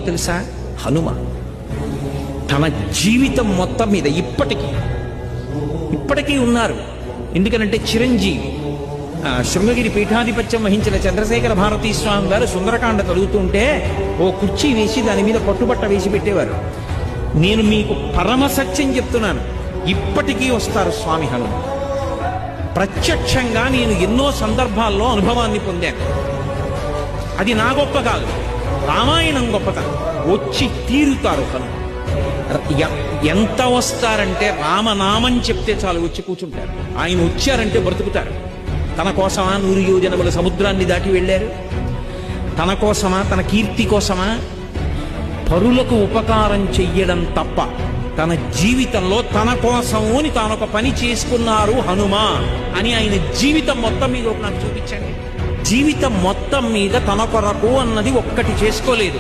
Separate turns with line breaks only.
తెలుసా? హనుమ తన జీవితం మొత్తం మీద ఇప్పటికీ ఉన్నారు. ఎందుకనంటే చిరంజీవి శృంగగిరి పీఠాధిపత్యం వహించిన చంద్రశేఖర భారతీ స్వామి గారు సుందరకాండ చదువుతుంటే ఓ కుర్చీ వేసి దాని మీద పట్టుబట్ట వేసి పెట్టేవారు. నేను మీకు పరమ సత్యం చెప్తున్నాను, ఇప్పటికీ వస్తారు స్వామి హనుమ. ప్రత్యక్షంగా నేను ఎన్నో సందర్భాల్లో అనుభవాన్ని పొందాను. అది నా గొప్ప కాదు, రామాయణం గొప్పతనం. వచ్చి తీరుతారు హనుమ. ఎంత వస్తారంటే రామనామం చెప్తే చాలు వచ్చి కూర్చుంటారు. ఆయన వచ్చారంటే బ్రతుకుతారు. తన కోసమా 100 యోజనముల సముద్రాన్ని దాటి వెళ్ళారు? తన కోసమా, తన కీర్తి కోసమా? పరులకు ఉపకారం చెయ్యడం తప్ప తన జీవితంలో తన కోసము అని తానొక పని చేసుకున్నారు హనుమ అని ఆయన జీవితం మొత్తం మీద నాకు చూపించండి. జీవితం మొత్తం మీద తన కొరకు అన్నది ఒక్కటి చేసుకోలేదు.